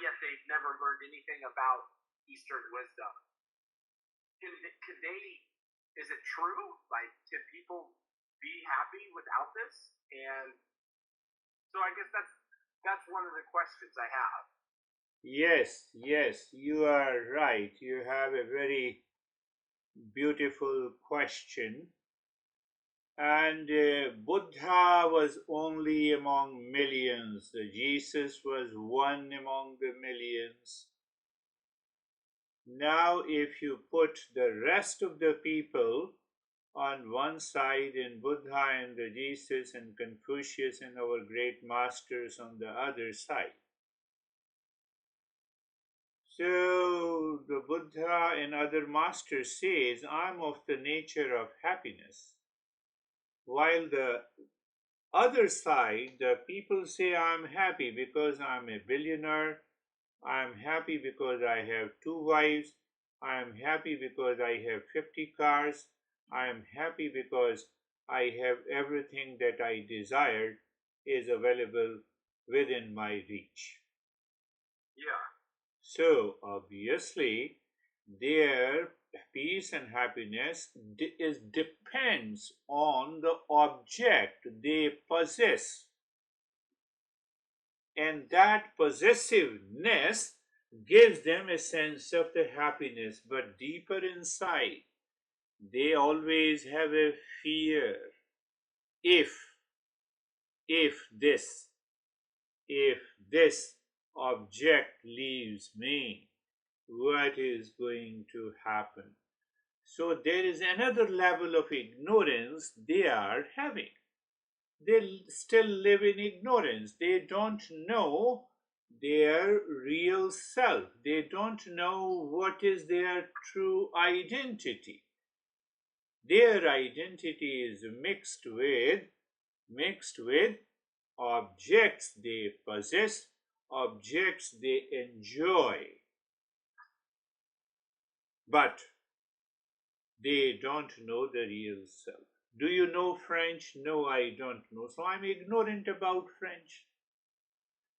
yet they've never learned anything about Eastern wisdom. Can they, is it true? Like, can people be happy without this? And so I guess that's one of the questions I have. Yes, yes, you are right. You have a very beautiful question. And Buddha was only among millions. Jesus was one among the millions. Now, if you put the rest of the people on one side and Buddha and the Jesus and Confucius and our great masters on the other side, so the Buddha and other masters says, I'm of the nature of happiness. While the other side, the people say I'm happy because I'm a billionaire, I'm happy because I have 2 wives, I'm happy because I have 50 cars, I'm happy because I have everything that I desired is available within my reach. Yeah. So obviously, their peace and happiness depends on the object they possess, and that possessiveness gives them a sense of the happiness. But deeper inside, they always have a fear. If if this if this object leaves me, what is going to happen? So there is another level of ignorance they are having. They still live in ignorance. They don't know their real self. They don't know what is their true identity. Their identity is mixed with objects they possess, objects they enjoy. But they don't know the real self. Do you know French? No, I don't know. So I'm ignorant about French.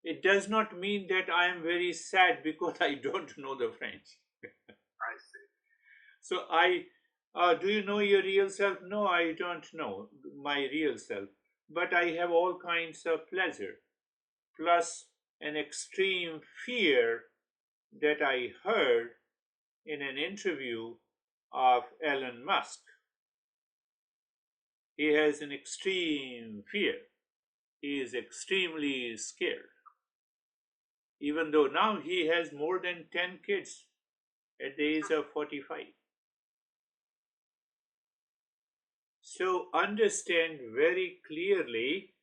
It does not mean that I am very sad because I don't know the French. I see. So do you know your real self? No, I don't know my real self. But I have all kinds of pleasure, plus an extreme fear that I heard in an interview of Elon Musk. He has an extreme fear. He is extremely scared. Even though now he has more than 10 kids at the age of 45. So understand very clearly,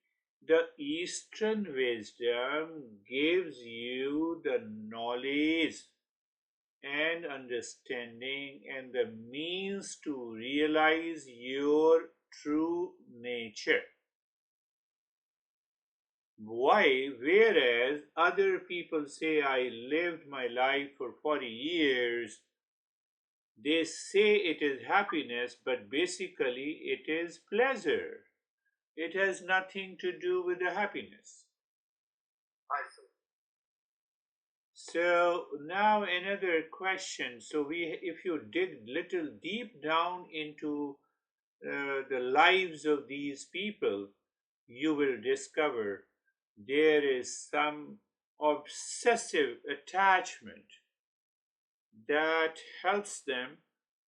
the Eastern wisdom gives you the knowledge and understanding and the means to realize your true nature. Why? Whereas other people say, I lived my life for 40 years, they say it is happiness, but basically it is pleasure. It has nothing to do with the happiness. I see. So now another question. So if you dig little deep down into the lives of these people, you will discover there is some obsessive attachment that helps them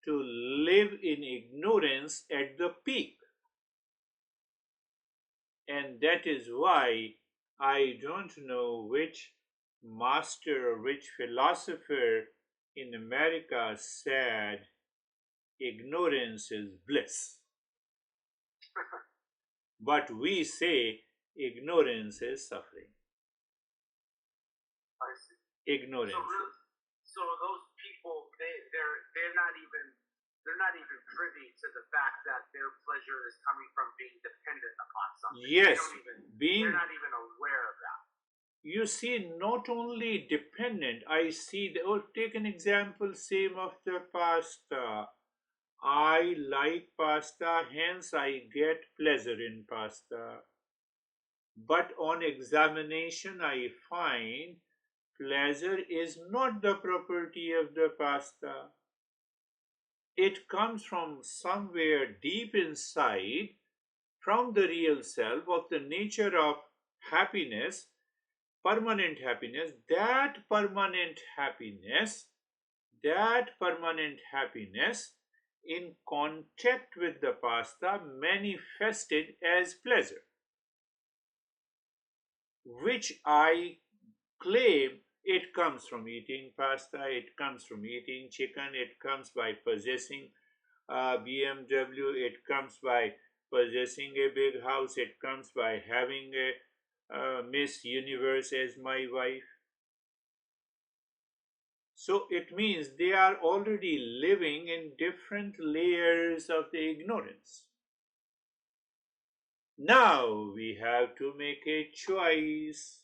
to live in ignorance at the peak. And that is why I don't know which master or which philosopher in America said ignorance is bliss. But we say ignorance is suffering. I see. Ignorance. So those people, they're not even privy to the fact that their pleasure is coming from being dependent upon something. Yes, they're not even aware of that. You see, not only dependent, I see, take an example, same of the pasta. I like pasta, hence I get pleasure in pasta. But on examination, I find pleasure is not the property of the pasta. It comes from somewhere deep inside, from the real self, of the nature of happiness, permanent happiness. That permanent happiness in contact with the pasta manifested as pleasure, which I claim it comes from eating pasta, it comes from eating chicken, it comes by possessing a BMW, it comes by possessing a big house, it comes by having a Miss Universe as my wife. So it means they are already living in different layers of the ignorance. Now we have to make a choice.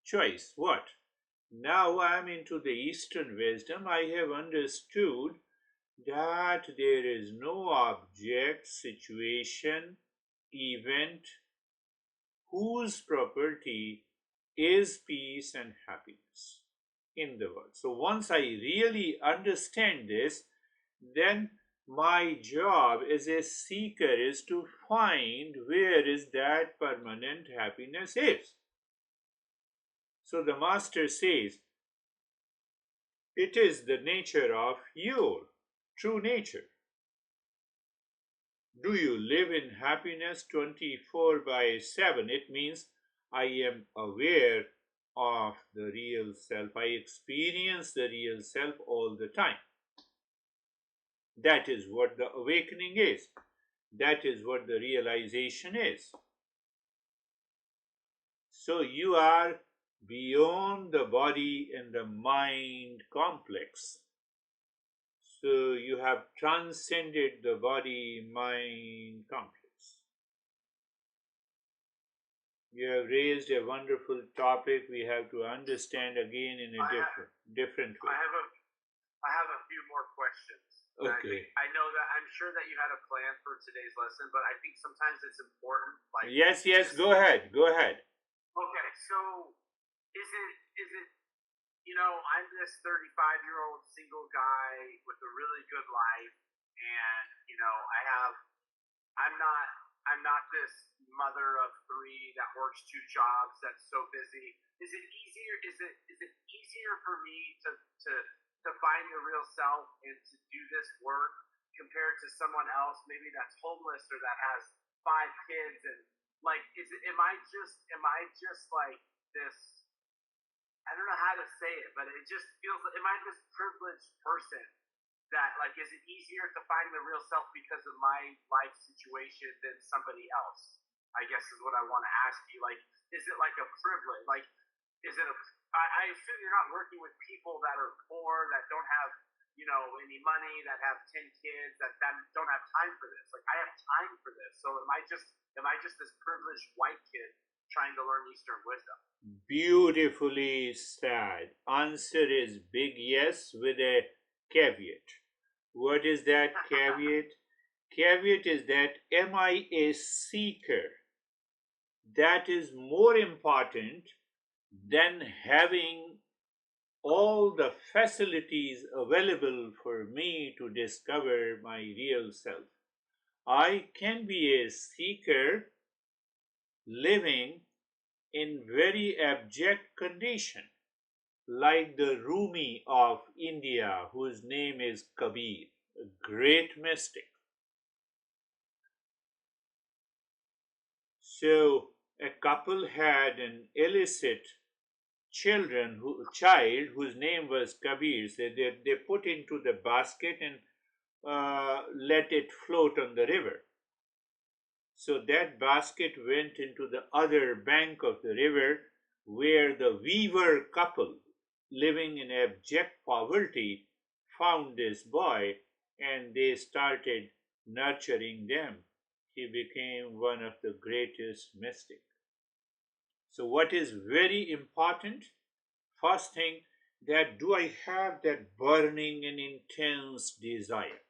Choice what? Now I am into the Eastern wisdom. I have understood that there is no object, situation, event whose property is peace and happiness in the world. So once I really understand this, then my job as a seeker is to find where is that permanent happiness is. So the master says, it is the nature of your true nature. Do you live in happiness 24/7? It means I am aware of the real self. I experience the real self all the time. That is what the awakening is. That is what the realization is. So you are beyond the body and the mind complex. So you have transcended the body mind complex. You have raised a wonderful topic we have to understand again in a different way. I have a few more questions. Okay. I know that I'm sure that you had a plan for today's lesson, but I think sometimes it's important. Like yes, go ahead. Okay, so is it I'm this 35-year-old single guy with a really good life, and I'm not this mother of three that works two jobs that's so busy. Is it easier for me to find the real self and to do this work compared to someone else maybe that's homeless or that has 5 kids, and like am I just like this, I don't know how to say it, but it just feels like, am I this privileged person that, like, is it easier to find the real self because of my life situation than somebody else? I guess is what I want to ask you. Like, is it like a privilege? Like, is it I assume you're not working with people that are poor, that don't have, any money, that have 10 kids, that don't have time for this. Like, I have time for this. So am I just this privileged white kid trying to learn Eastern wisdom? Beautifully said. Answer is big yes with a caveat. What is that caveat? Caveat is that am I a seeker? That is more important than having all the facilities available for me to discover my real self. I can be a seeker living in very abject condition, like the Rumi of India, whose name is Kabir, a great mystic. So a couple had an illicit child whose name was Kabir. So they put into the basket and let it float on the river. So that basket went into the other bank of the river, where the weaver couple living in abject poverty found this boy, and they started nurturing them. He became one of the greatest mystics. So what is very important? First thing, that do I have that burning and intense desire?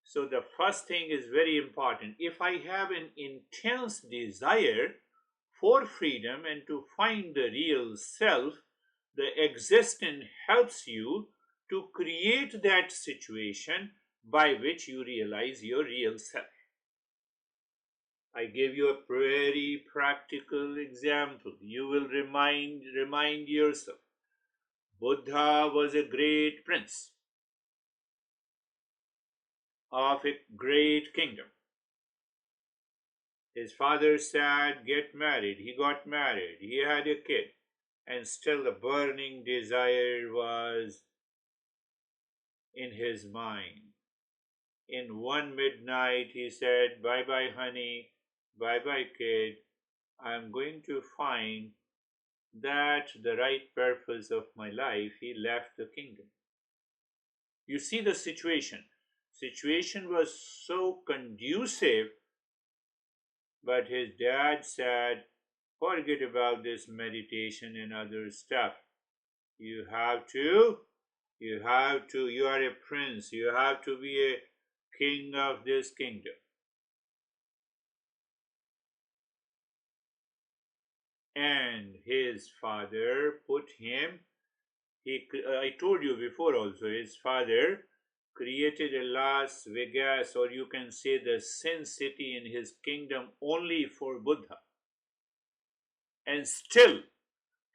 So the first thing is very important. If I have an intense desire for freedom and to find the real self, the existence helps you to create that situation by which you realize your real self. I gave you a very practical example. You will remind yourself. Buddha was a great prince of a great kingdom. His father said, get married. He got married. He had a kid. And still the burning desire was in his mind. In one midnight, he said, bye bye, honey. Bye bye, kid. I'm going to find that the right purpose of my life. He left the kingdom. You see the situation. Situation was so conducive, but his dad said, forget about this meditation and other stuff. You are a prince. You have to be a king of this kingdom. And his father put him, I told you before also, his father created a Las Vegas, or you can say the Sin City in his kingdom only for Buddha. And still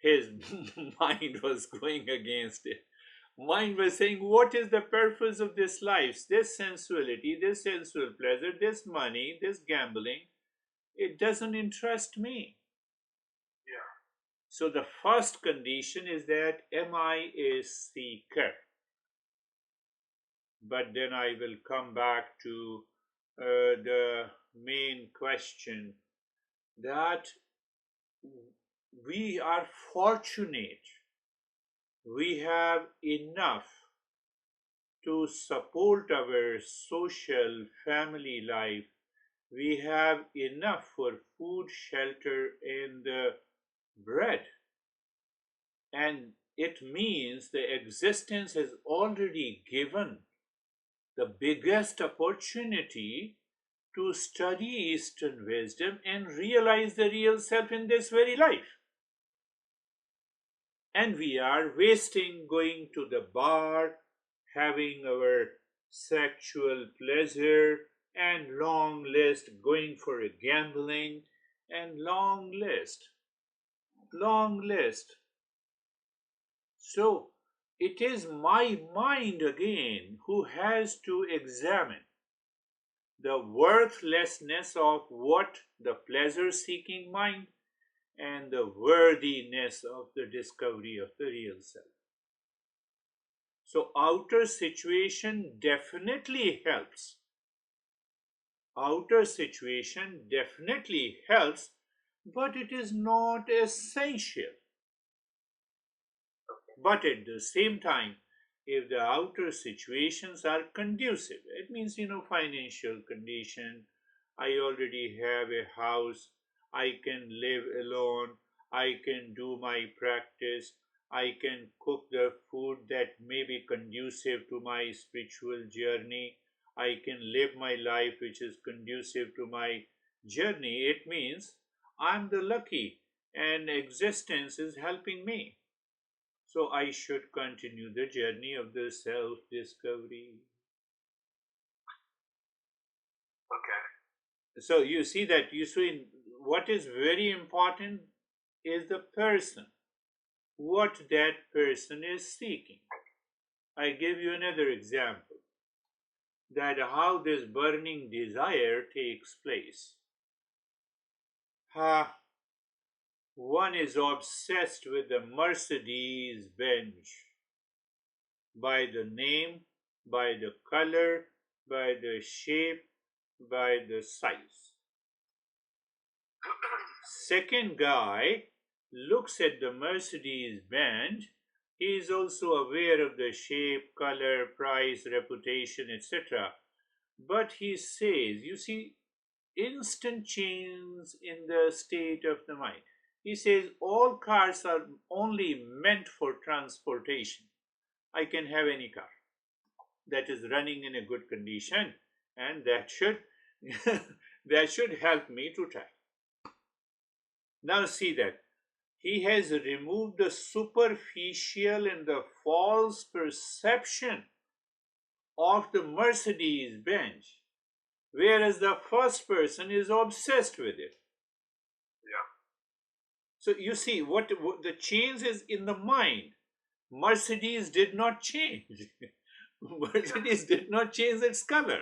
his mind was going against it. Mind was saying, what is the purpose of this life? This sensuality, this sensual pleasure, this money, this gambling, it doesn't interest me. So the first condition is that am I a seeker? But then I will come back to the main question that we are fortunate. We have enough to support our social family life. We have enough for food, shelter, and bread. And it means the existence has already given the biggest opportunity to study Eastern wisdom and realize the real self in this very life. And we are wasting going to the bar, having our sexual pleasure, and long list, going for a gambling, and long list. So it is my mind again who has to examine the worthlessness of what the pleasure seeking mind and the worthiness of the discovery of the real self. So outer situation definitely helps. Outer situation definitely helps, but it is not essential. But at the same time, if the outer situations are conducive, it means, financial condition, I already have a house, I can live alone, I can do my practice, I can cook the food that may be conducive to my spiritual journey, I can live my life which is conducive to my journey. It means I'm the lucky and existence is helping me. So I should continue the journey of the self discovery. Okay. So you see what is very important is the person, what that person is seeking. I give you another example that how this burning desire takes place. One is obsessed with the Mercedes Benz by the name, by the color, by the shape, by the size. Second guy looks at the Mercedes Benz. He is also aware of the shape, color, price, reputation, etc. But he says, you see, instant change in the state of the mind. He says all cars are only meant for transportation. I can have any car that is running in a good condition, and that should that should help me to travel. Now see that. He has removed the superficial and the false perception of the Mercedes Benz, whereas the first person is obsessed with it. Yeah. So you see, what the change is in the mind. Mercedes did not change. Mercedes did not change its color.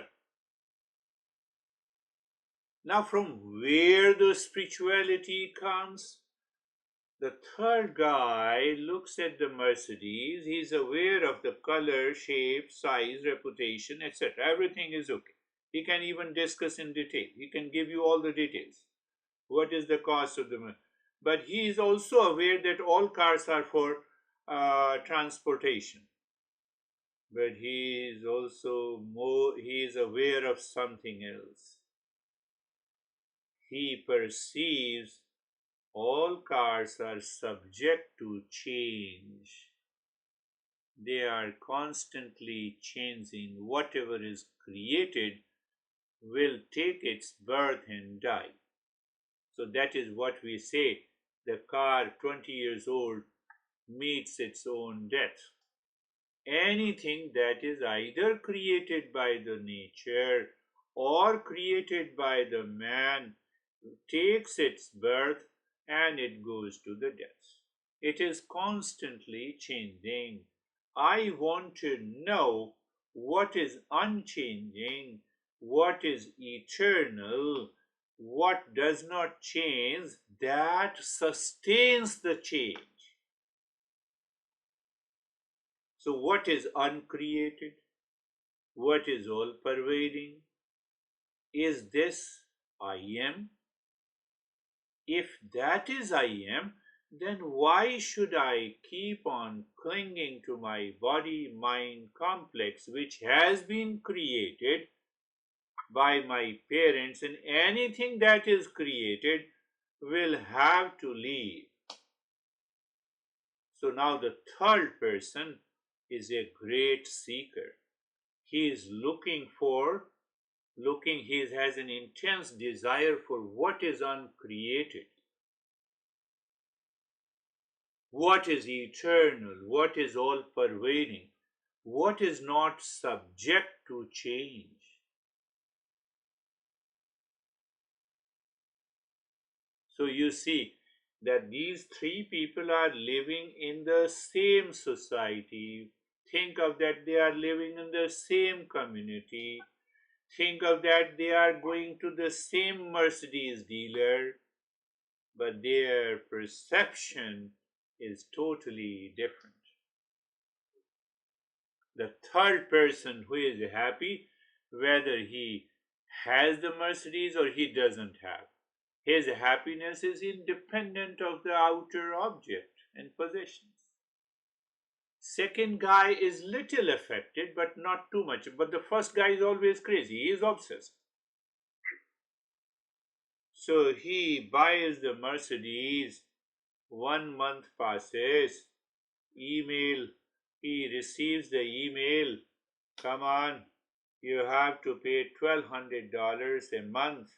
Now, from where the spirituality comes? The third guy looks at the Mercedes. He's aware of the color, shape, size, reputation, etc. Everything is okay. He can even discuss in detail. He can give you all the details. What is the cost of the Mercedes? But he is also aware that all cars are for transportation. But he is also he is aware of something else. He perceives all cars are subject to change. They are constantly changing. Whatever is created will take its birth and die. So that is what we say, the car 20 years old meets its own death. Anything that is either created by the nature or created by the man takes its birth and it goes to the death. It is constantly changing. I want to know what is unchanging, what is eternal, what does not change, that sustains the change. So, what is uncreated? What is all pervading? Is this I am? If that is I am, then why should I keep on clinging to my body mind complex, which has been created by my parents, and anything that is created will have to leave? So now the third person is a great seeker. He is he has an intense desire for what is uncreated, what is eternal, what is all pervading, what is not subject to change. So you see that these three people are living in the same society. Think of that they are living in the same community. Think of that they are going to the same Mercedes dealer, but their perception is totally different. The third person who is happy, whether he has the Mercedes or he doesn't have, his happiness is independent of the outer object and possessions. Second guy is little affected, but not too much. But the first guy is always crazy. He is obsessed. So he buys the Mercedes. 1 month passes. Email. He receives the email. Come on, you have to pay $1,200 a month,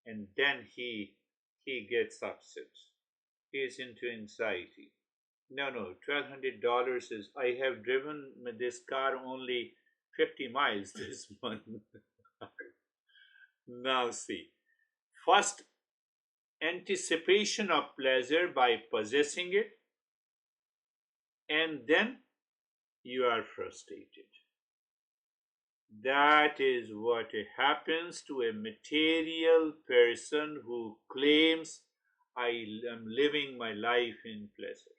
and then he gets upset. He is into anxiety. No, $1,200 is, I have driven this car only 50 miles this month. Now see, first anticipation of pleasure by possessing it, and then you are frustrated. That is what happens to a material person who claims I am living my life in pleasure.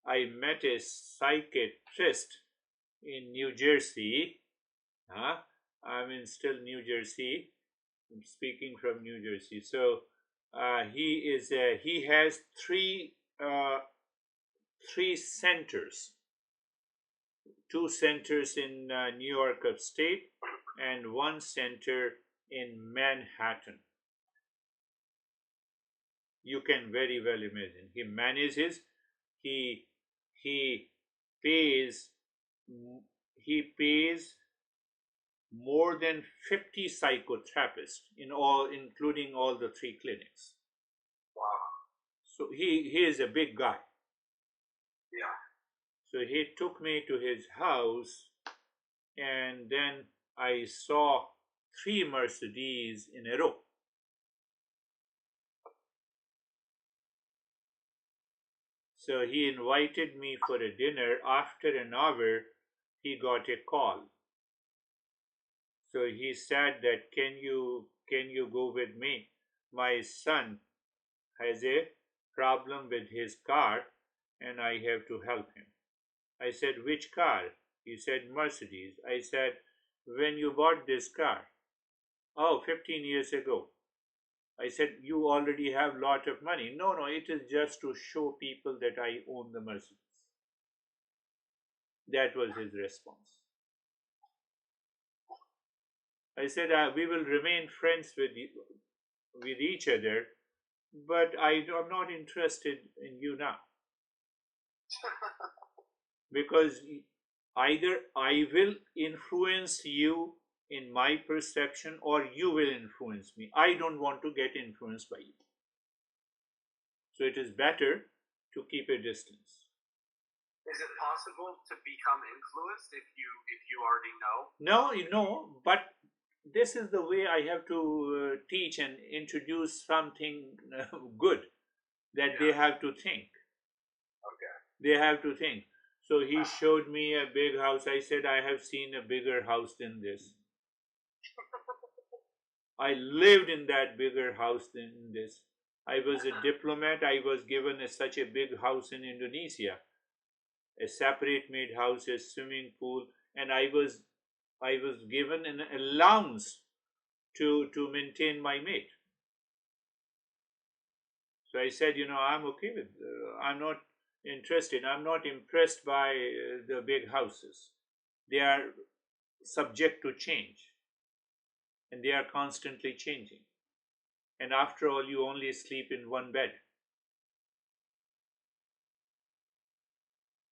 I met a psychiatrist in New Jersey. I'm in still New Jersey. I'm speaking from New Jersey. So he has three centers. Two centers in New York Upstate and one center in Manhattan. You can very well imagine. He manages. He he pays he pays more than 50 psychotherapists in all, including all the three clinics. So he is a big guy. Yeah. So he took me to his house, and then I saw three Mercedes in a row. So he invited me for a dinner. After an hour, he got a call. So he said that can you go with me? My son has a problem with his car and I have to help him. I said, which car? He said, Mercedes. I said, when you bought this car? Oh, 15 years ago. I said, you already have lot of money. No, no, it is just to show people that I own the Mercedes. That was his response. I said, we will remain friends with each other, but I'm not interested in you now. Because either I will influence you in my perception or you will influence me. I don't want to get influenced by you. So it is better to keep a distance. Is it possible to become influenced if you already know? No, but this is the way I have to teach and introduce something good that they have to think. Okay. They have to think. So he showed me a big house. I said, I have seen a bigger house than this. I lived in that bigger house than this. I was a diplomat. I was given such a big house in Indonesia, a separate made house, a swimming pool, and I was given an allowance to maintain my mate. So I said, I'm okay with. I'm not interested. I'm not impressed by the big houses. They are subject to change, and they are constantly changing. And after all, you only sleep in one bed.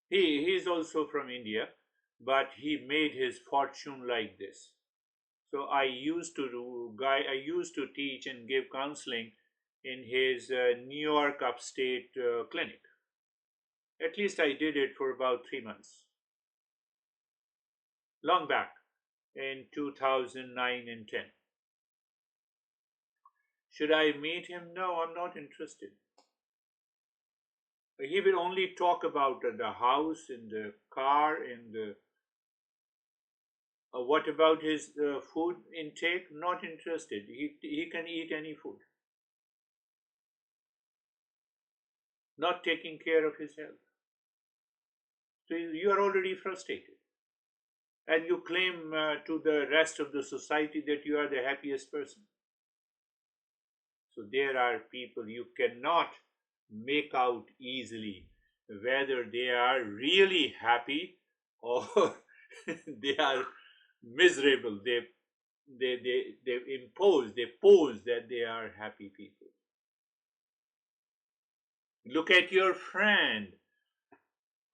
He is also from India, but he made his fortune like this. So I used to teach and give counseling in his New York upstate clinic. At least I did it for about 3 months, long back in 2009 and 10. Should I meet him? No, I'm not interested. He will only talk about the house and the car and the what about his food intake? Not interested. He can eat any food. Not taking care of his health. So you are already frustrated. And you claim to the rest of the society that you are the happiest person. So there are people you cannot make out easily whether they are really happy or they are miserable. They pose that they are happy people. Look at your friend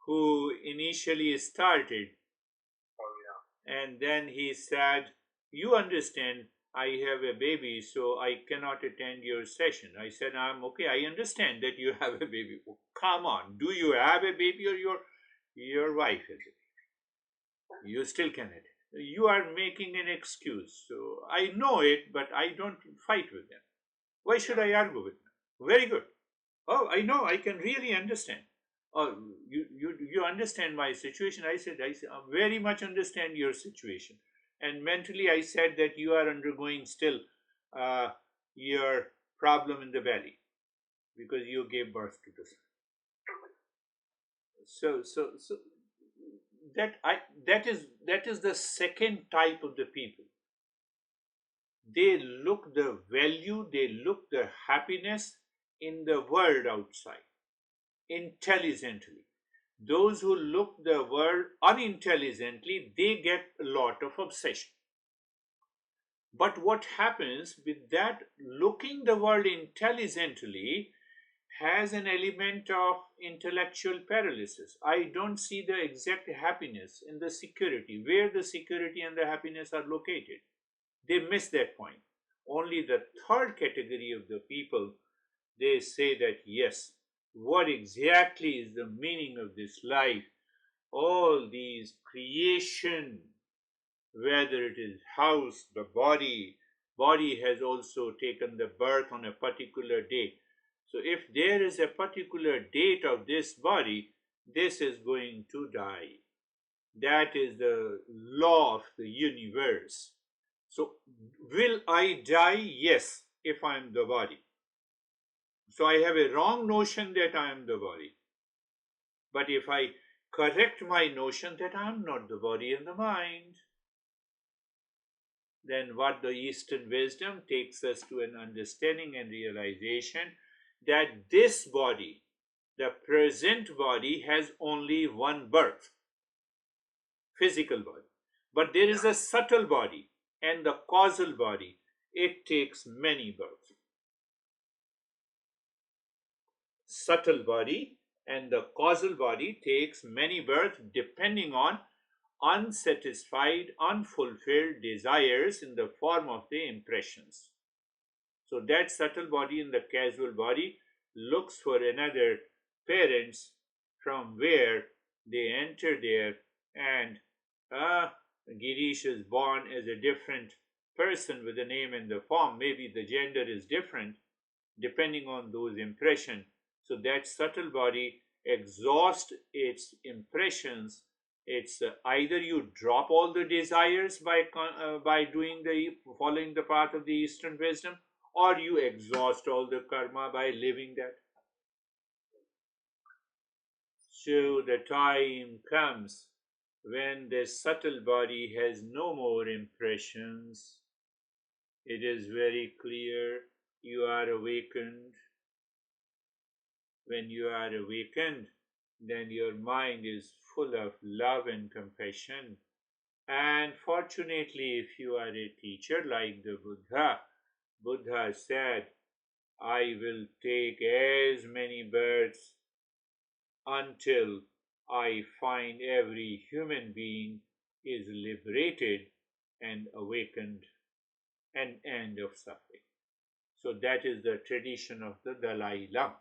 who initially started Oh yeah. and then he said, you understand, I have a baby, so I cannot attend your session. I said, I'm okay. I understand that you have a baby. Oh, come on, do you have a baby or your wife has a baby? You still can attend. You are making an excuse. So I know it, but I don't fight with them. Why should I argue with them? Very good. Oh, I know. I can really understand. Oh, you understand my situation. I said, I very much understand your situation. And mentally, I said that you are undergoing still uh, your problem in the belly because you gave birth to this. So that is the second type of the people. They look the value, they look the happiness in the world outside intelligently. Those who look the world unintelligently, they get a lot of obsession. But what happens with that looking the world intelligently has an element of intellectual paralysis. I don't see the exact happiness in the security, where the security and the happiness are located. They miss that point. Only the third category of the people, they say that yes, what exactly is the meaning of this life. All these creation, whether it is house, the body has also taken the birth on a particular day. So if there is a particular date of this body, this is going to die. That is the law of the universe. So will I die? Yes, if I am the body. So I have a wrong notion that I am the body. But if I correct my notion that I am not the body and the mind, then what the Eastern wisdom takes us to an understanding and realization that this body, the present body, has only one birth, physical body. But there is a subtle body and the causal body. It takes many births. Subtle body and the causal body takes many births depending on unsatisfied, unfulfilled desires in the form of the impressions. So that subtle body and the causal body looks for another parents from where they enter there, and Girish is born as a different person with a name and the form. Maybe the gender is different depending on those impressions. So that subtle body exhausts its impressions. It's either you drop all the desires by doing the following the path of the Eastern wisdom, or you exhaust all the karma by living that. So the time comes when the subtle body has no more impressions. It is very clear you are awakened. When you are awakened, then your mind is full of love and compassion. And fortunately, if you are a teacher like the Buddha said, I will take as many births until I find every human being is liberated and awakened, and end of suffering. So that is the tradition of the Dalai Lama.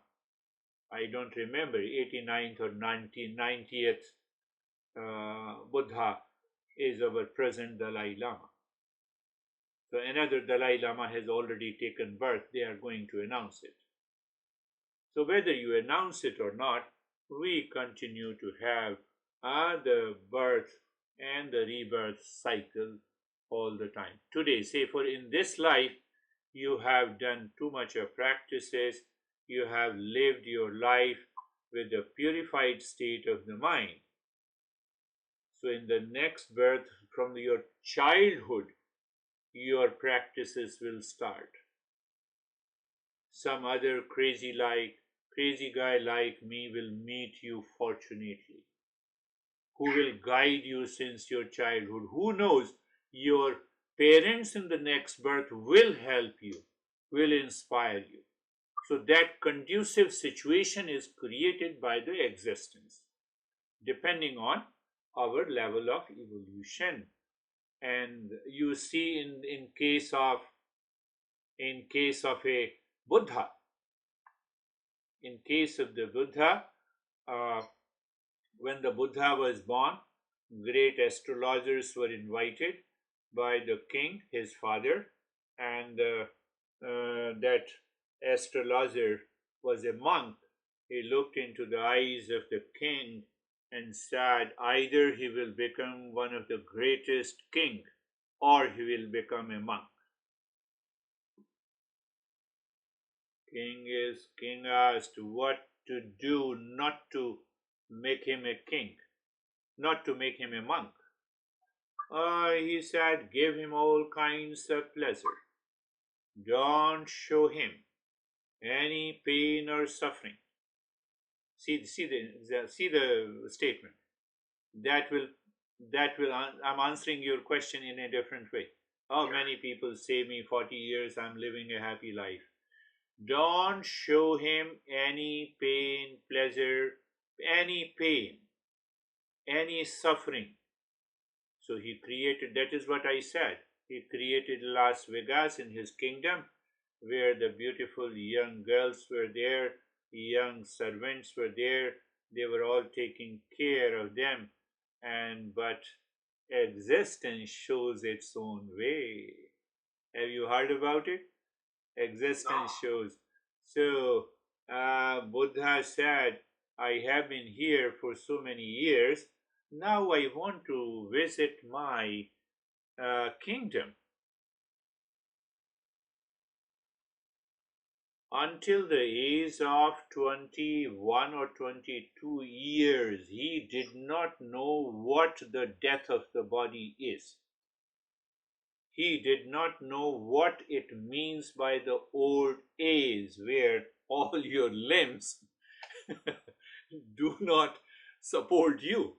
I don't remember 89th or 90th Buddha is our present Dalai Lama. So another Dalai Lama has already taken birth. They are going to announce it. So whether you announce it or not, we continue to have the birth and the rebirth cycle all the time. Today, say for in this life, you have done too much of practices, you have lived your life with a purified state of the mind. So in the next birth, from your childhood, your practices will start. Some other crazy guy like me will meet you fortunately, who will guide you since your childhood. Who knows, your parents in the next birth will help you, will inspire you. So that conducive situation is created by the existence, depending on our level of evolution. And you see in case of a Buddha, in case of the Buddha, uh, when the Buddha was born, great astrologers were invited by the king, his father, and that astrologer was a monk. He looked into the eyes of the king and said, either he will become one of the greatest king or he will become a monk. King asked what to do not to make him a king, not to make him a monk. He said, give him all kinds of pleasure. Don't show him any pain or suffering. See the statement. That will I'm answering your question in a different way. How many people say me 40 years I'm living a happy life? Don't show him any pain, pleasure, any pain, any suffering. So he created, that is what I said. He created Las Vegas in his kingdom, where the beautiful young girls were there young servants were there. They were all taking care of them, and but existence shows its own way. Have you heard about it? Existence shows. So Buddha said, I have been here for so many years. Now I want to visit my kingdom. Until the age of 21 or 22 years, he did not know what the death of the body is. He did not know what it means by the old age, where all your limbs do not support you.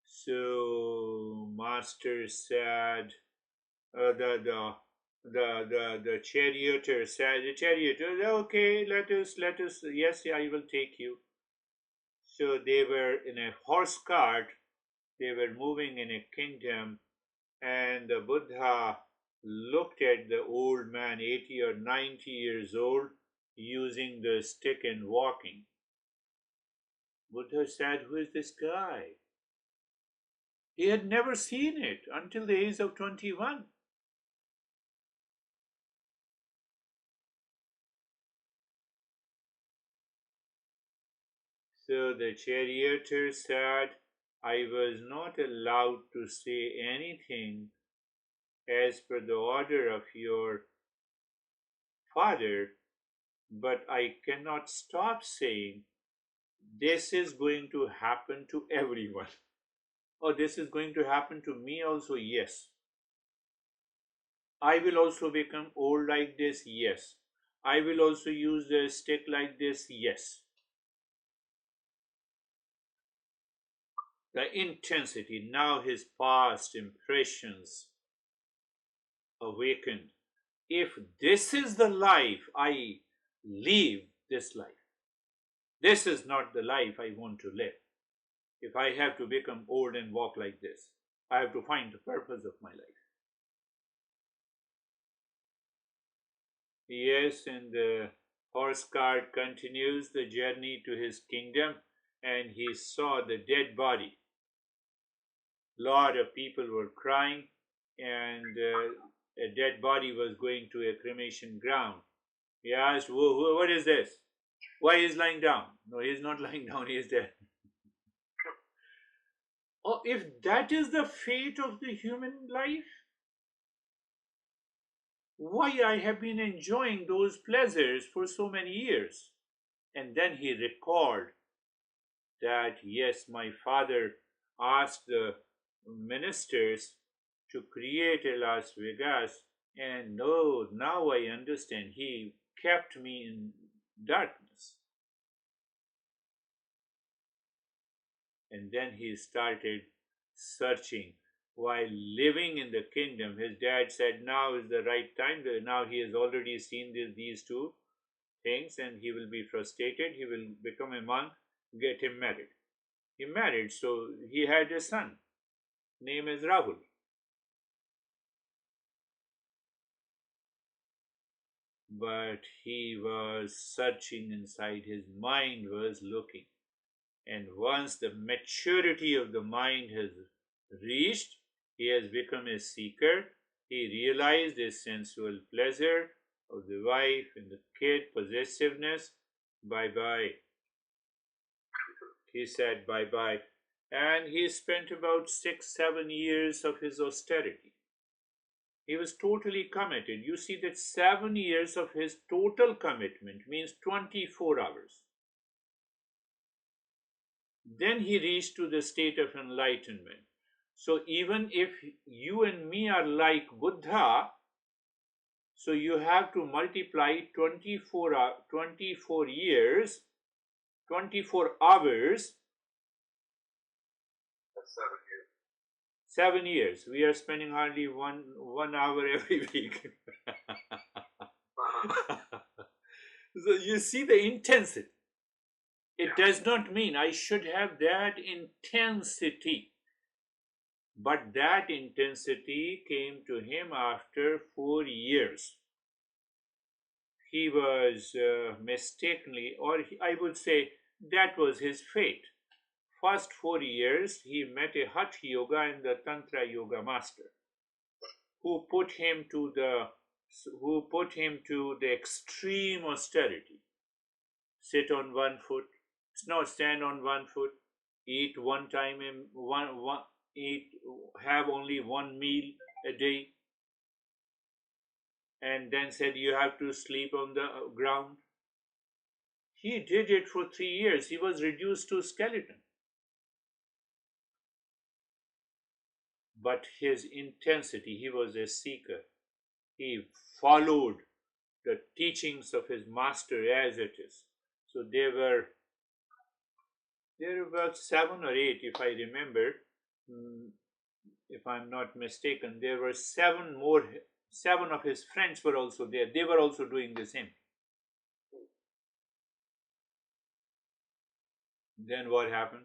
So, Master said, the charioteer said, the charioteer, okay, let us, yes, I will take you. So they were in a horse cart, they were moving in a kingdom, and the Buddha looked at the old man, 80 or 90 years old, using the stick and walking. Buddha said, who is this guy? He had never seen it until the age of 21. So the charioteer said, I was not allowed to say anything as per the order of your father, but I cannot stop saying, this is going to happen to everyone. Or this is going to happen to me also, yes. I will also become old like this, yes. I will also use the stick like this, yes. The intensity, now his past impressions awakened. If this is the life I live, this life, this is not the life I want to live. If I have to become old and walk like this, I have to find the purpose of my life. Yes, and the horse cart continues the journey to his kingdom, and he saw the dead body. Lot of people were crying, and a dead body was going to a cremation ground. He asked, what is this? Why is lying down? No, he is not lying down, he is dead. Oh, if that is the fate of the human life, why I have been enjoying those pleasures for so many years? And then he recalled that, yes, my father asked the ministers to create a Las Vegas, and no, now I understand. He kept me in darkness. And then he started searching while living in the kingdom. His dad said, now is the right time. Now he has already seen these two things, and he will be frustrated. He will become a monk, get him married. He married, so he had a son. Name is Rahul. But he was searching inside, his mind was looking. And once the maturity of the mind has reached, he has become a seeker. He realized his sensual pleasure of the wife and the kid, possessiveness. Bye bye. He said bye bye. And he spent about 6-7 years of his austerity. He was totally committed. You see that 7 years of his total commitment means 24 hours. Then he reached to the state of enlightenment. So even if you and me are like Buddha, so you have to multiply 24 years, 24 hours. That's 7 years. 7 years. We are spending hardly one hour every week. So you see the intensity. It does not mean I should have that intensity. But that intensity came to him after 4 years. he was mistakenly, or I would say that was his fate. First 4 years, he met a Hatha Yoga and the Tantra Yoga master who put him to the extreme austerity. Sit on one foot, no, stand on one foot, eat one time in one eat have only one meal a day, and then said you have to sleep on the ground. He did it for 3 years. He was reduced to skeleton. But his intensity, he was a seeker. He followed the teachings of his master as it is. So there were about 7 or 8, if I remember, if I'm not mistaken. There were 7 more. 7 of his friends were also there. They were also doing the same. Then what happened?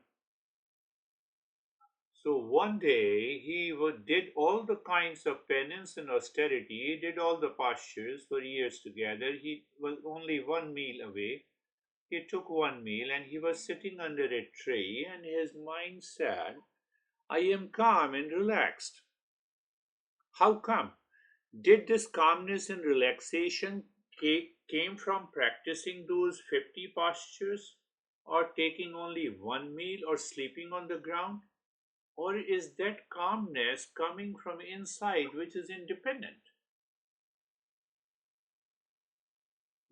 So one day he did all the kinds of penance and austerity, he did all the postures for years together. He was only one meal away. He took one meal and he was sitting under a tree, and his mind said, I am calm and relaxed. How come? Did this calmness and relaxation came from practicing those 50 postures, or taking only one meal, or sleeping on the ground? Or is that calmness coming from inside, which is independent?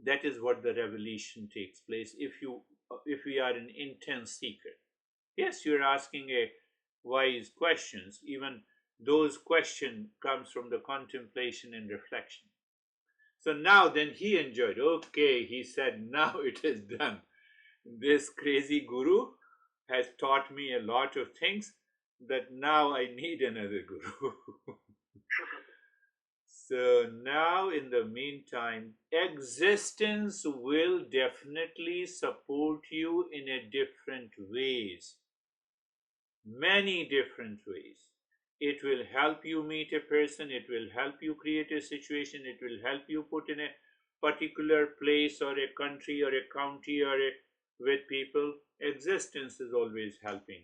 That is what the revelation takes place if we are an intense seeker. Yes, you're asking a wise questions. Even those questions comes from the contemplation and reflection. So now then he enjoyed. Okay, he said, now it is done. This crazy guru has taught me a lot of things that now I need another guru. So now in the meantime, existence will definitely support you in a different ways, many different ways. It will help you meet a person, it will help you create a situation, it will help you put in a particular place or a country or a county with people. Existence is always helping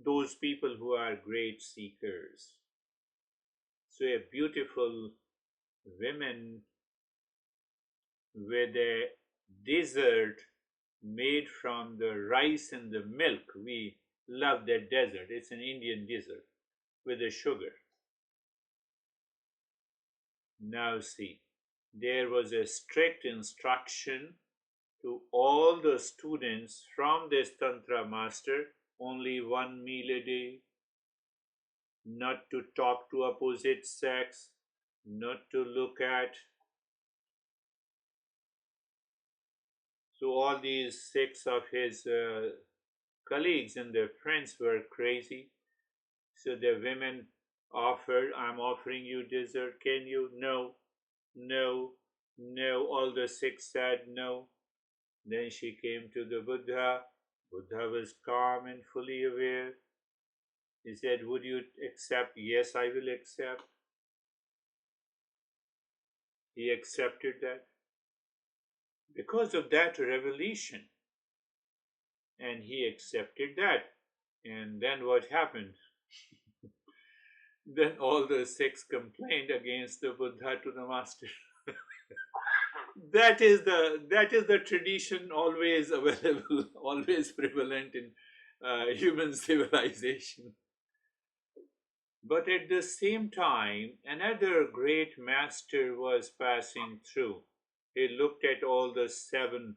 those people who are great seekers. So a beautiful woman with a dessert made from the rice and the milk. We love that dessert. It's an Indian dessert with the sugar. Now see, there was a strict instruction to all the students from this Tantra master, only one meal a day, not to talk to opposite sex, not to look at. So all these 6 of his colleagues and their friends were crazy. So the women offered, I'm offering you dessert, can you? No, no, no. All the 6 said no. Then she came to the Buddha. Buddha was calm and fully aware. He said, would you accept? Yes, I will accept. He accepted that because of that revelation. And he accepted that. And then what happened? Then all the 6 complained against the Buddha to the master. That is the tradition always available, always prevalent in human civilization. But at the same time, another great master was passing through. He looked at all the 7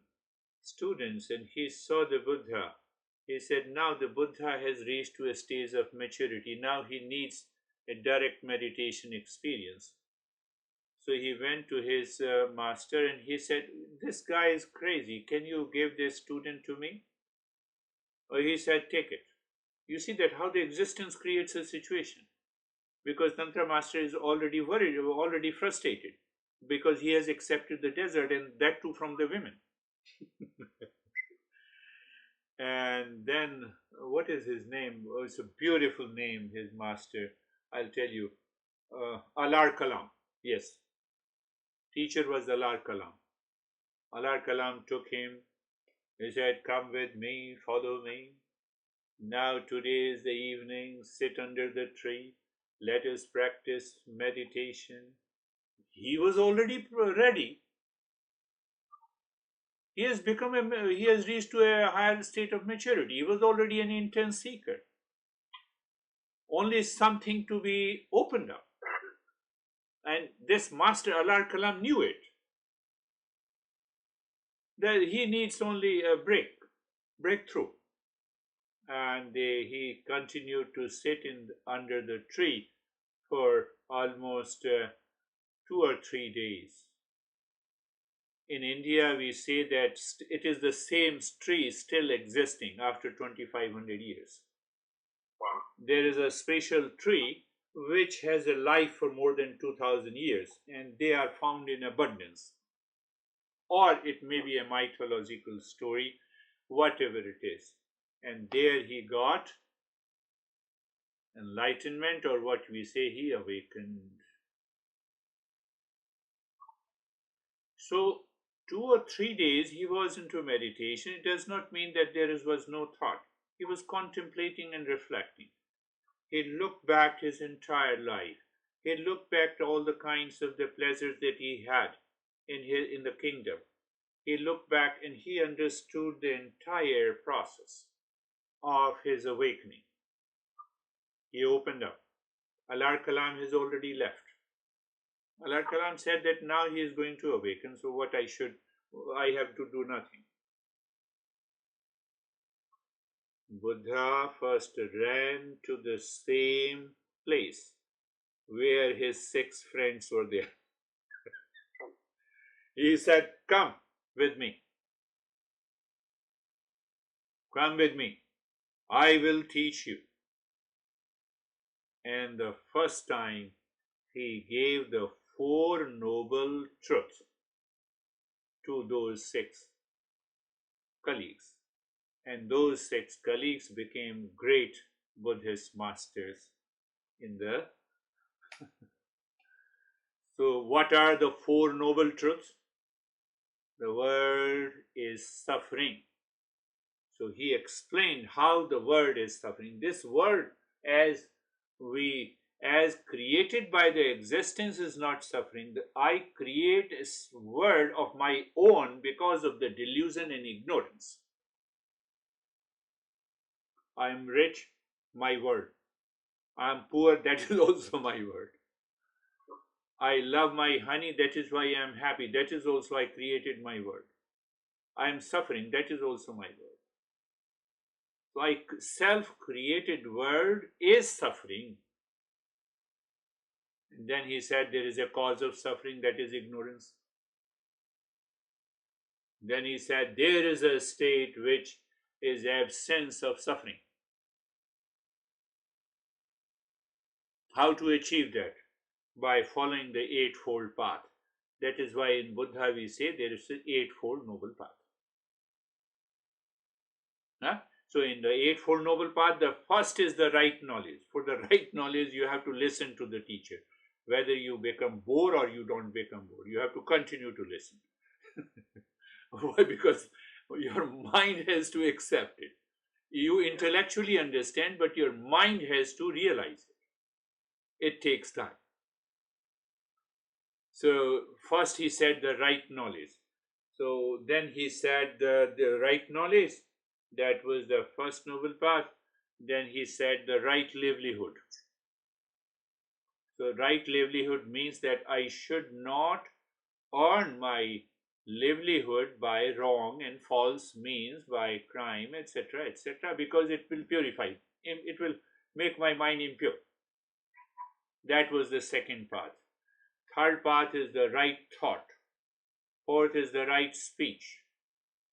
students and he saw the Buddha. He said, now the Buddha has reached to a stage of maturity. Now he needs a direct meditation experience. So he went to his master and he said, this guy is crazy. Can you give this student to me? Or he said, take it. You see that how the existence creates a situation. Because Tantra master is already worried, already frustrated. Because he has accepted the desert, and that too from the women. And then, what is his name? Oh, it's a beautiful name, his master. I'll tell you. Alar Kalam. Yes. Teacher was Alar Kalam. Allah Kalam took him. He said, "Come with me, follow me. Now today is the evening, sit under the tree. Let us practice meditation." He was already ready. He has reached to a higher state of maturity. He was already an intense seeker. Only something to be opened up. And this master Allah Kalam knew it. That he needs only a breakthrough. And he continued to sit under the tree for almost 2 or 3 days. In India, we say that it is the same tree still existing after 2500 years. Wow. There is a special tree which has a life for more than 2000 years, and they are found in abundance. Or it may be a mythological story, whatever it is. And there he got enlightenment, or what we say, he awakened. So 2 or 3 days he was into meditation. It does not mean that there was no thought. He was contemplating and reflecting. He looked back his entire life. He looked back to all the kinds of the pleasures that he had in the kingdom. He looked back and he understood the entire process of his awakening. He opened up. Allah Kalam has already left. Allah Kalam said that now he is going to awaken, so I have to do nothing. Buddha first ran to the same place where his 6 friends were there. He said, "Come with me. Come with me. I will teach you." And the first time he gave the 4 noble truths to those 6 colleagues. And those 6 colleagues became great Buddhist masters in the. So, what are the 4 noble truths? The world is suffering. So, he explained how the world is suffering. This world, as created by the existence, is not suffering. I create a world of my own because of the delusion and ignorance. I am rich, my world. I am poor, that is also my world. I love my honey, that is why I am happy. That is also I created my world. I am suffering, that is also my world. So self-created world is suffering. And then he said there is a cause of suffering, that is ignorance. Then he said there is a state which is absence of suffering. How to achieve that? By following the Eightfold Path. That is why in Buddha we say there is an Eightfold Noble Path. Huh? So in the Eightfold Noble Path, the first is the right knowledge. For the right knowledge, you have to listen to the teacher. Whether you become bored or you don't become bored, you have to continue to listen. Why? Because your mind has to accept it. You intellectually understand, but your mind has to realize it. It takes time. So first he said the right knowledge. So then he said the right knowledge, that was the first noble path. Then he said the right livelihood. So right livelihood means that I should not earn my livelihood by wrong and false means, by crime, etc., etc., because it will purify. It will make my mind impure. That was the second path. Third path is the right thought. Fourth is the right speech.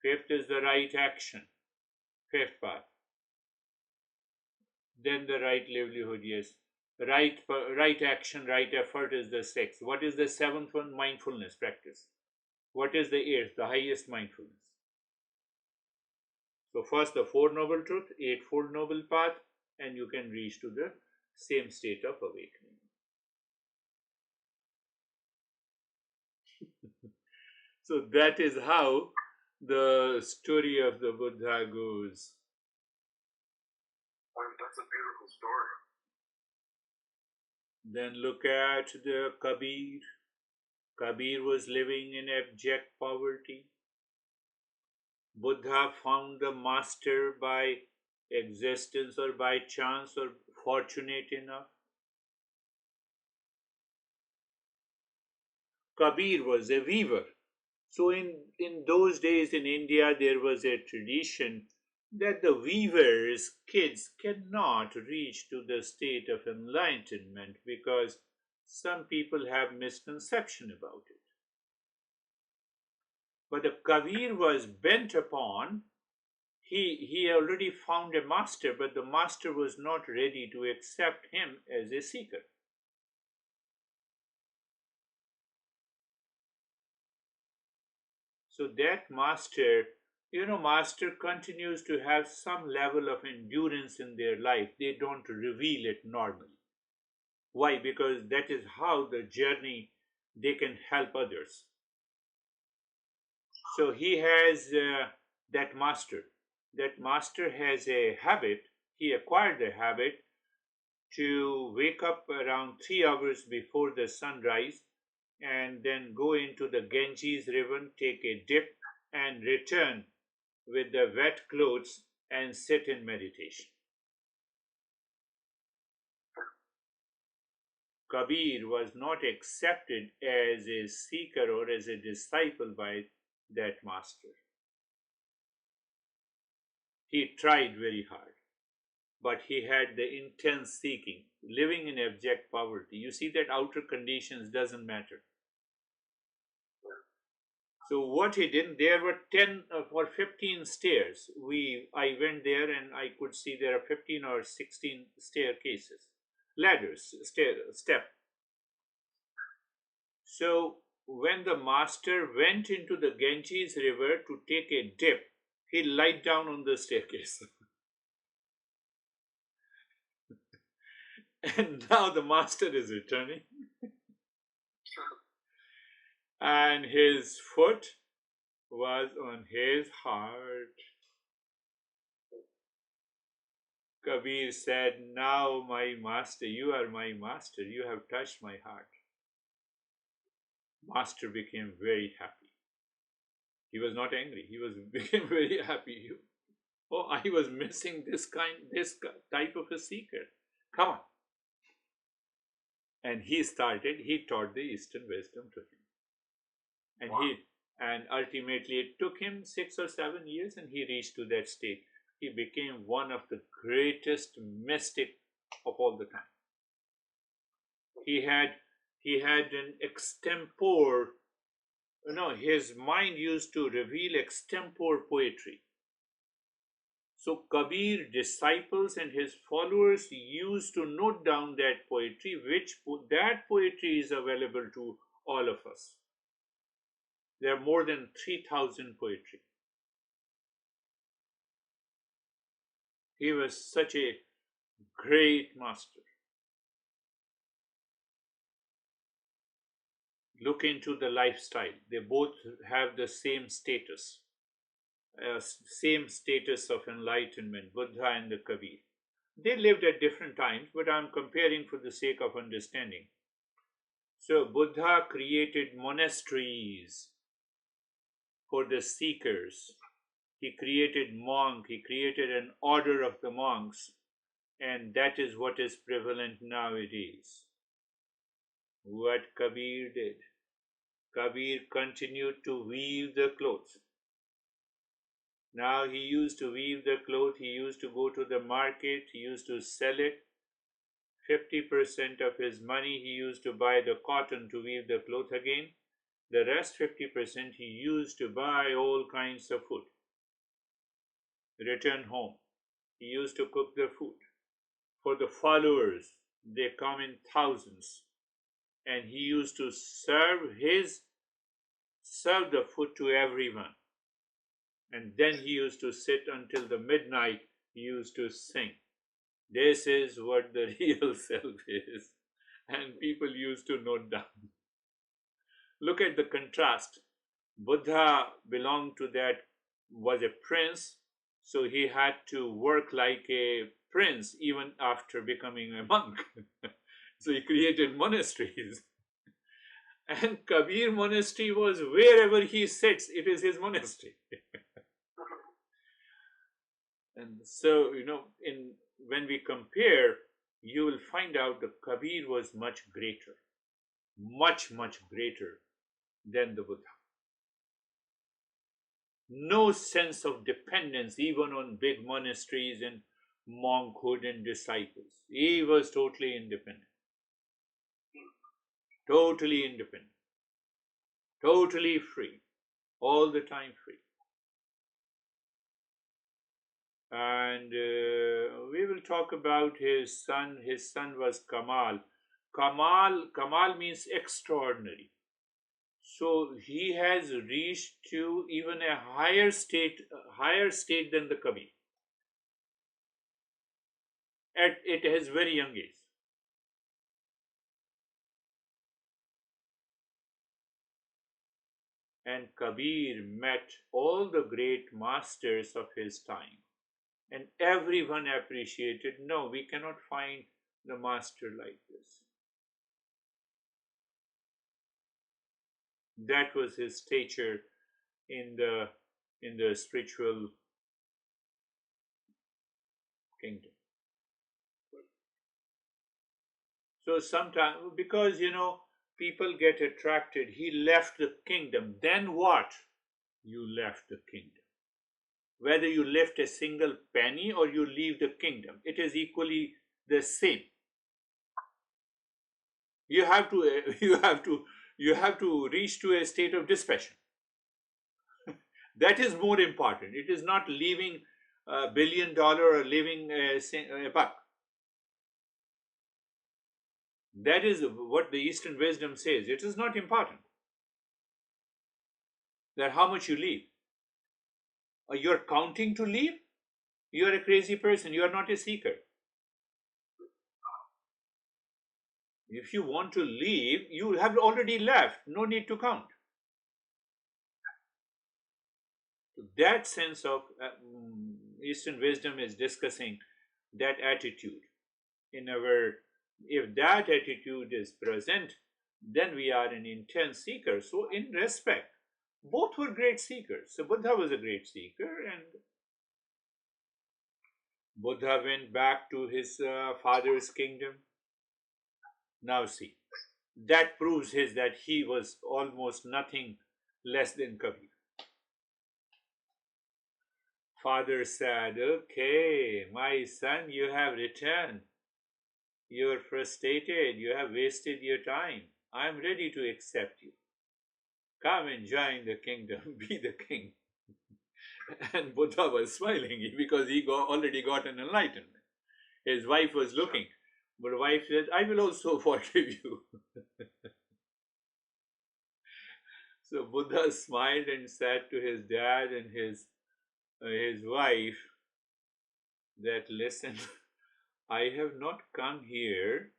Fifth is the right action. Fifth path. Then the right livelihood, yes. Right action, right effort is the sixth. What is the seventh one? Mindfulness practice. What is the eighth? The highest mindfulness. So first the 4 noble truth, Eightfold Noble Path, and you can reach to the same state of awakening. So that is how the story of the Buddha goes. That's a beautiful story. Then look at the Kabir. Kabir was living in abject poverty. Buddha found the master by existence or by chance or fortunate enough. Kabir was a weaver. So in those days in India, there was a tradition that the weavers' kids cannot reach to the state of enlightenment because some people have misconception about it. But the Kabir was bent upon, he already found a master, but the master was not ready to accept him as a seeker. So that master, master continues to have some level of endurance in their life. They don't reveal it normally. Why? Because that is how the journey they can help others. So he has that master. That master has a habit. He acquired the habit to wake up around 3 hours before the sunrise and then go into the Ganges river, take a dip, and return with the wet clothes and sit in meditation. Kabir was not accepted as a seeker or as a disciple by that master. He tried very hard, but he had the intense seeking, living in abject poverty. You see that outer conditions doesn't matter. So what he did, there were 10 or 15 stairs. I went there and I could see there are 15 or 16 staircases, ladders, step. So when the master went into the Ganges river to take a dip, he lied down on the staircase. And now the master is returning, and his foot was on his heart. Kabir said, "Now, my master, you are my master. You have touched my heart." Master became very happy. He was not angry. He was became very happy. Oh, I was missing this type of a seeker. Come on. And he taught the Eastern wisdom to him. And Wow. and ultimately it took him 6 or 7 years and he reached to that state. He became one of the greatest mystic of all the time. He had an extempore, his mind used to reveal extempore poetry. So Kabir disciples and his followers used to note down that poetry, that poetry is available to all of us. There are more than 3,000 poetry. He was such a great master. Look into the lifestyle. They both have the same status, of enlightenment, Buddha and the Kabir. They lived at different times, but I'm comparing for the sake of understanding. So Buddha created monasteries for the seekers. He created he created an order of the monks, and that is what is prevalent nowadays. What Kabir did, Kabir continued to weave the clothes. Now he used to weave the cloth, he used to go to the market, he used to sell it. 50% of his money he used to buy the cotton to weave the cloth again. The rest 50% he used to buy all kinds of food. Return home. He used to cook the food. For the followers, they come in thousands. And he used to serve the food to everyone. And then he used to sit until the midnight, he used to sing. This is what the real self is. And people used to note down. Look at the contrast. Buddha belonged to that, was a prince, so he had to work like a prince even after becoming a monk. So he created monasteries. And Kabir monastery was wherever he sits, it is his monastery. And so, in when we compare, you will find out that Kabir was much greater, much greater than the Buddha. No sense of dependence, even on big monasteries and monkhood and disciples. He was totally independent, totally free, all the time free. And we will talk about his son. His son was Kamal. Kamal means extraordinary. So he has reached to even a higher state than the Kabir at his very young age. And Kabir met all the great masters of his time, and everyone appreciated. No, we cannot find the master like this. That was his stature in the spiritual kingdom. So sometimes, because people get attracted, he left the kingdom. Then what? You left the kingdom. Whether you left a single penny or you leave the kingdom, it is equally the same. You have to, you have to reach to a state of dispassion. That is more important. It is not leaving $1 billion or leaving a buck. That is what the Eastern wisdom says. It is not important that how much you leave. You're counting to leave? You're a crazy person. You are not a seeker. If you want to leave, you have already left. No need to count. That sense of Eastern wisdom is discussing that attitude. If that attitude is present, then we are an intense seeker. So, in respect, both were great seekers. So, Buddha was a great seeker, and Buddha went back to his father's kingdom. Now, see, that proves that he was almost nothing less than Kabir. Father said, "Okay, my son, you have returned. You're frustrated. You have wasted your time. I'm ready to accept you. Come and join the kingdom. Be the king." And Buddha was smiling because he already got an enlightenment. His wife was looking, but the wife said, "I will also forgive you." So Buddha smiled and said to his dad and his wife that, "Listen, I have not come here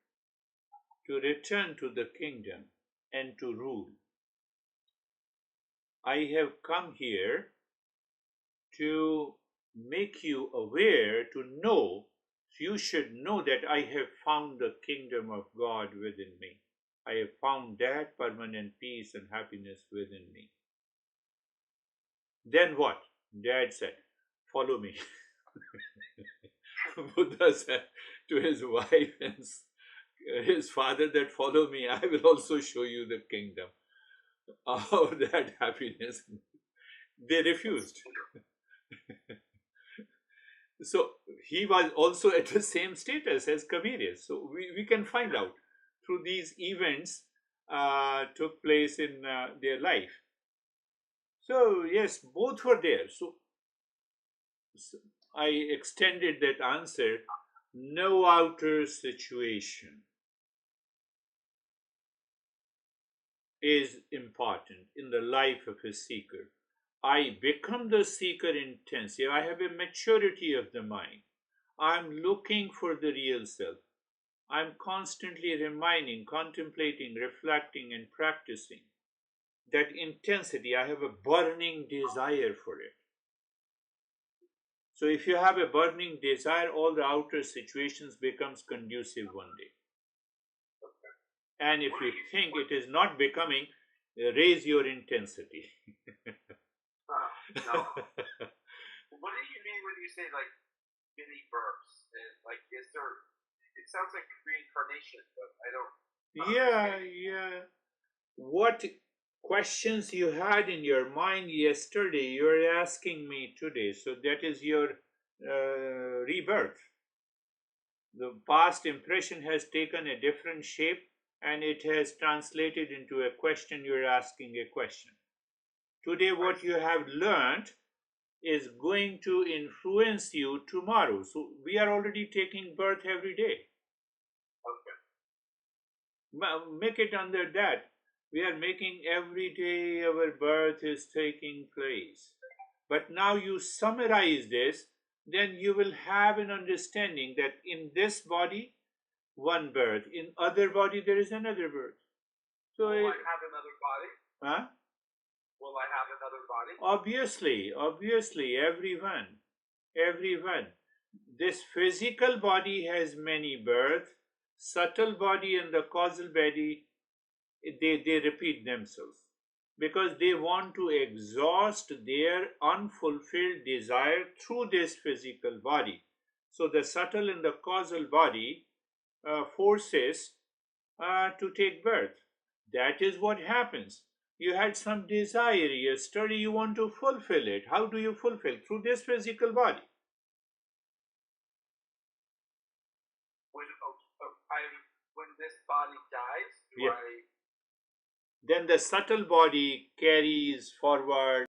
to return to the kingdom and to rule. I have come here to make you aware, to know. You should know that I have found the kingdom of God within me. I have found that permanent peace and happiness within me." Then what? Dad said, "Follow me." Buddha said to his wife and his father that, "Follow me, I will also show you the kingdom of that happiness." They refused. So he was also at the same status as Kabir is. So we can find out through these events took place in their life. So yes, both were there. So I extended that answer. No outer situation is important in the life of a seeker. I become the seeker intensely. I have a maturity of the mind. I'm looking for the real self. I'm constantly reminding, contemplating, reflecting, and practicing. that intensity. I have a burning desire for it. So if you have a burning desire, all the outer situations becomes conducive one day. And if you think it is not becoming, raise your intensity. No. What do you mean when you say like many births? And like, is there? It sounds like reincarnation, but I don't. Yeah. What questions you had in your mind yesterday, you're asking me today. So that is your rebirth. The past impression has taken a different shape and it has translated into a question. You're asking a question. Today, what you have learned is going to influence you tomorrow. So we are already taking birth every day. Make it under that. We are making every day our birth is taking place. But now you summarize this, then you will have an understanding that in this body, one birth, in other body there is another birth. So will I have another body? Huh? Will I have another body? Obviously, everyone. This physical body has many births. Subtle body and the causal body, they repeat themselves because they want to exhaust their unfulfilled desire through this physical body. So the subtle and the causal body forces to take birth. That is what happens. You had some desire yesterday, you want to fulfill it. How do you fulfill? Through this physical body. When this body dies, Then the subtle body carries forward